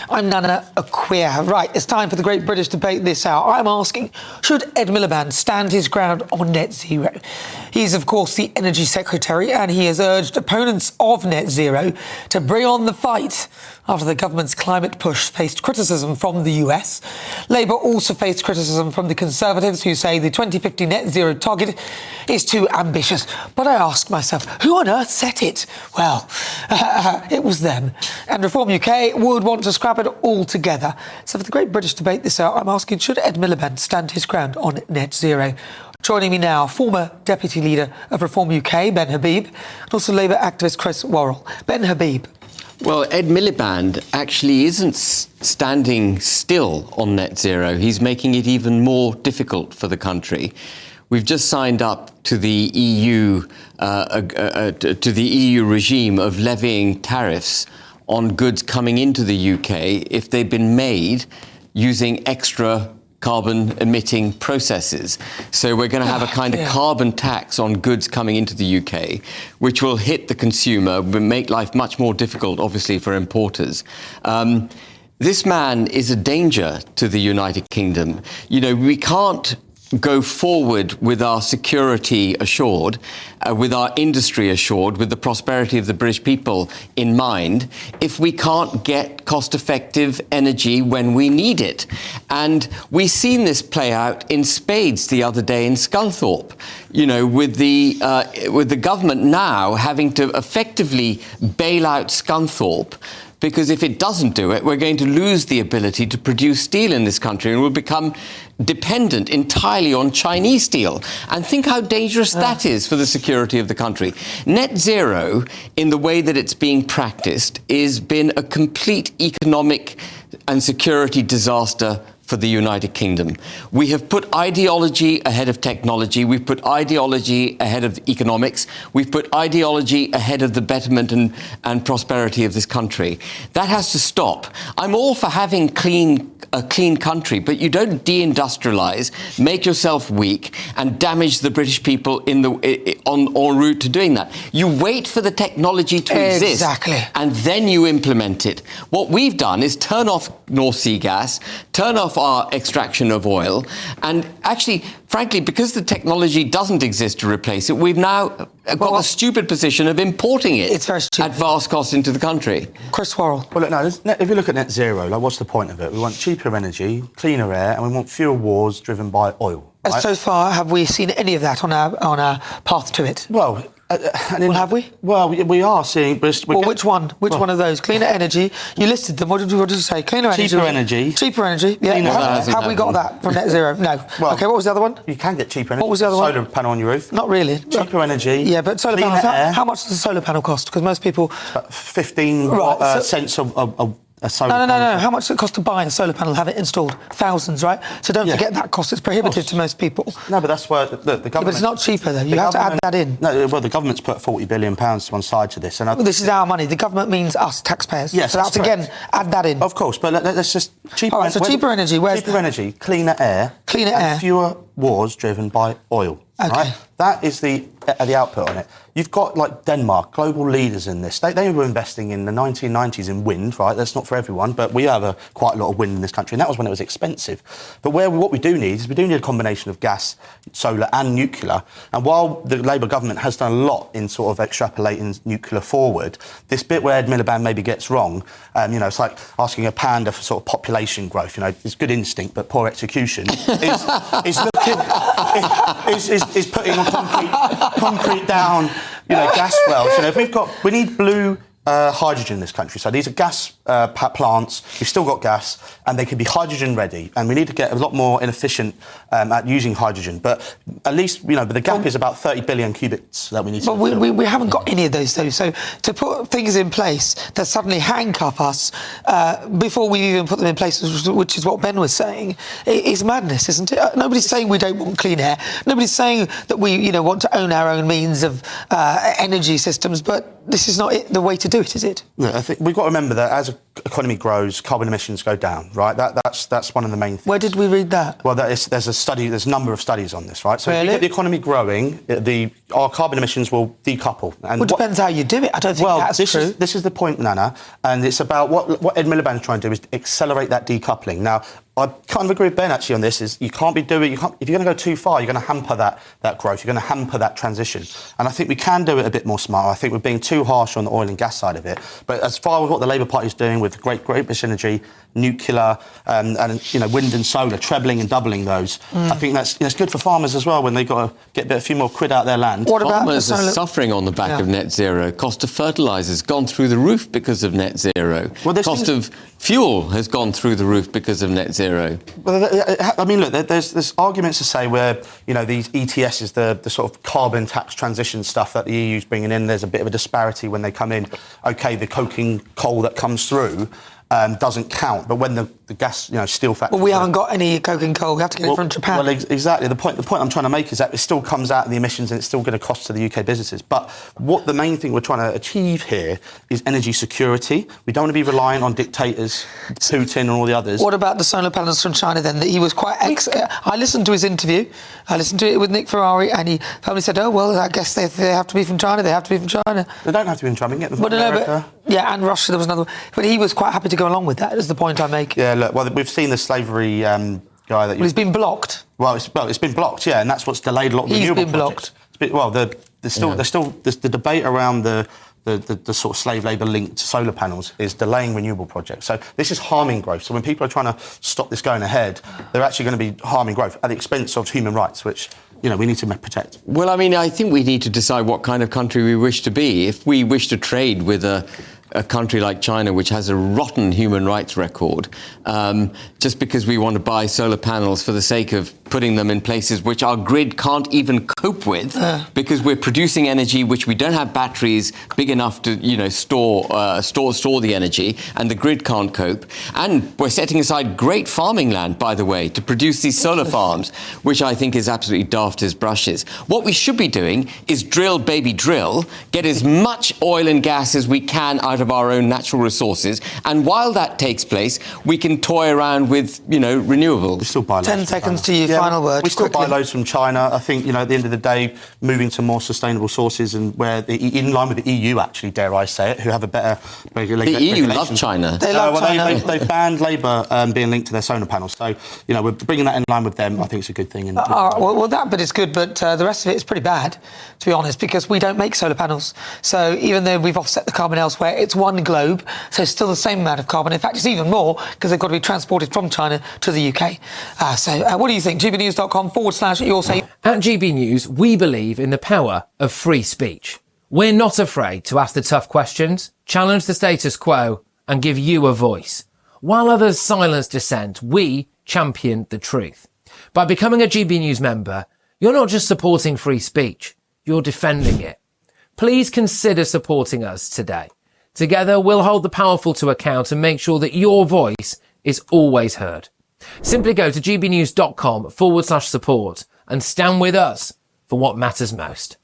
I'm Nana, a queer. Right, it's time for the Great British Debate this hour. I'm asking, should Ed Miliband stand his ground on net zero? He's, of course, the Energy Secretary, and he has urged opponents of net zero to bring on the fight after the government's climate push faced criticism from the US. Labour also faced criticism from the Conservatives, who say the 2050 net zero target is too ambitious. But I ask myself, who on earth set it? Well, it was them. And Reform UK would want to scrap it all together. So for the Great British Debate this hour, I'm asking, should Ed Miliband stand his ground on net zero? Joining me now, former Deputy Leader of Reform UK, Ben Habib, and also Labour activist Chris Worrell. Ben Habib. Well, Ed Miliband actually isn't standing still on net zero. He's making it even more difficult for the country. We've just signed up to the EU regime of levying tariffs on goods coming into the UK if they've been made using extra carbon-emitting processes. So we're going to have a kind of carbon tax on goods coming into the UK, which will hit the consumer, will make life much more difficult, obviously, for importers. This man is a danger to the United Kingdom. You know, we can't go forward with our security assured, with our industry assured, with the prosperity of the British people in mind, if we can't get cost-effective energy when we need it. And we've seen this play out in spades the other day in Scunthorpe, you know, with the government now having to effectively bail out Scunthorpe, because if it doesn't do it, we're going to lose the ability to produce steel in this country and we'll become dependent entirely on Chinese steel. And think how dangerous that is for the security of the country. Net zero, in the way that it's being practiced, has been a complete economic and security disaster for the United Kingdom. We have put ideology ahead of technology. We've put ideology ahead of economics. We've put ideology ahead of the betterment and prosperity of this country. That has to stop. I'm all for having a clean country, but you don't deindustrialise, make yourself weak, and damage the British people en route to doing that. You wait for the technology to exist, and then you implement it. What we've done is turn off North Sea gas, turn off our extraction of oil, and actually, frankly, because the technology doesn't exist to replace it, we've now got the stupid position of importing it at vast cost into the country. Chris Worrell. Well, look, no, if you look at net zero, like, what's the point of it? We want cheaper energy, cleaner air, and we want fewer wars driven by oil. Right? So far, have we seen any of that on our path to it? Well, have we? Well, we are seeing... which one? Which one of those? Cleaner energy. You listed them. What did you say? Cleaner energy. Cheaper energy. Cheaper energy. Yeah. Have we got that from net zero? No. Well, OK, what was the other one? You can get cheaper energy. What was the other one? Solar panel on your roof. Not really. Cheaper energy. Yeah, but solar panels, how much does a solar panel cost? Because most people... 15 cents a solar panel. No. How much does it cost to buy a solar panel, have it installed? Thousands, right? So don't forget that cost. It's prohibitive to most people. No, but that's where the government... Yeah, but it's not cheaper, though. You have to add that in. No, well, the government's put £40 billion to one side to this. And this is our money. The government means us, taxpayers. Yes, so that's again, add that in. Of course, but let's just... Cheaper energy. Where's cheaper energy, cleaner air, and fewer wars driven by oil. OK. Right? That is the output on it. You've got, like, Denmark, global leaders in this. They were investing in the 1990s in wind, right? That's not for everyone, but we have quite a lot of wind in this country, and that was when it was expensive. But what we do need a combination of gas, solar and nuclear. And while the Labour government has done a lot in sort of extrapolating nuclear forward, this bit where Ed Miliband maybe gets wrong, you know, it's like asking a panda for sort of population growth. You know, it's good instinct, but poor execution. is putting on concrete down, you know, gas wells. You know, we need blue hydrogen in this country. So these are gas plants. We've still got gas, and they can be hydrogen ready. And we need to get a lot more inefficient at using hydrogen. But at least, you know, but the gap is about 30 billion cubics that we need to fill. But we haven't got any of those, though. So to put things in place that suddenly handcuff us before we even put them in place, which is what Ben was saying, is madness, isn't it? Nobody's saying we don't want clean air. Nobody's saying that we, you know, want to own our own means of energy systems. But this is not the way to do it, is it? No, I think we've got to remember that as the economy grows, carbon emissions go down, right? That's one of the main things. Where did we read that? Well, there's a number of studies on this, right? So if you get the economy growing, the our carbon emissions will decouple. And Well, it depends how you do it. I don't think that's true. This is the point, Nana, and it's about what Ed Miliband's trying to do is accelerate that decoupling. Now, I kind of agree with Ben actually on this. Is you can't be doing. If you're going to go too far, you're going to hamper that growth. You're going to hamper that transition. And I think we can do it a bit more smart. I think we're being too harsh on the oil and gas side of it. But as far as what the Labour Party is doing with Great British Energy, nuclear, and wind and solar, trebling and doubling those, I think that's it's good for farmers as well when they've got to get a few more quid out of their land. What about farmers are suffering on the back of net zero? Cost of fertilisers gone through the roof because of net zero. Well, cost of fuel has gone through the roof because of net zero. Well, I mean, look, there's arguments to say where, these ETS is the sort of carbon tax transition stuff that the EU's bringing in. There's a bit of a disparity when they come in. OK, the coking coal that comes through doesn't count, but when the gas, steel factory... Well, we haven't got any coking coal. We have to get it from Japan. Well, exactly. The point I'm trying to make is that it still comes out of the emissions and it's still going to cost to the UK businesses. But what the main thing we're trying to achieve here is energy security. We don't want to be relying on dictators, Putin and all the others. What about the solar panels from China then? That he was quite... I listened to his interview. I listened to it with Nick Ferrari, and he probably said, oh, well, I guess they have to be from China. They have to be from China. They don't have to be from China. We can get them from America. And Russia, there was another one. But he was quite happy to go along with that, is the point I make. Yeah, look, well, we've seen the slavery guy that... Well, he's been blocked. Well, it's been blocked, yeah, and that's what's delayed a lot of renewable projects. He's been blocked. There's the debate around the sort of slave labour linked to solar panels is delaying renewable projects. So this is harming growth. So when people are trying to stop this going ahead, they're actually going to be harming growth at the expense of human rights, which... we need to protect. Well, I mean, I think we need to decide what kind of country we wish to be. If we wish to trade with a country like China, which has a rotten human rights record, just because we want to buy solar panels for the sake of putting them in places which our grid can't even cope with, because we're producing energy which we don't have batteries big enough to, store the energy, and the grid can't cope. And we're setting aside great farming land, by the way, to produce these solar farms, which I think is absolutely daft as brushes. What we should be doing is drill, baby, drill, get as much oil and gas as we can out of our own natural resources, and while that takes place, we can toy around with, renewables. We still buy 10 seconds to your final word. We still buy loads from China. I think, at the end of the day, moving to more sustainable sources and where in line with the EU, actually, dare I say it, who have a better regulation. The EU love China. They love China. They've banned Labour being linked to their solar panels. So, we're bringing that in line with them. I think it's a good thing. Well, that bit is good, but the rest of it is pretty bad, to be honest, because we don't make solar panels. So even though we've offset the carbon elsewhere, it's one globe, so it's still the same amount of carbon. In fact, it's even more because they've got to be transported from China to the UK. So what do you think? gbnews.com/yoursay. At GB News, we believe in the power of free speech. We're not afraid to ask the tough questions, challenge the status quo, and give you a voice. While others silence dissent, we champion the truth. By becoming a GB News member, you're not just supporting free speech, you're defending it. Please consider supporting us today. Together, we'll hold the powerful to account and make sure that your voice is always heard. Simply go to gbnews.com/support and stand with us for what matters most.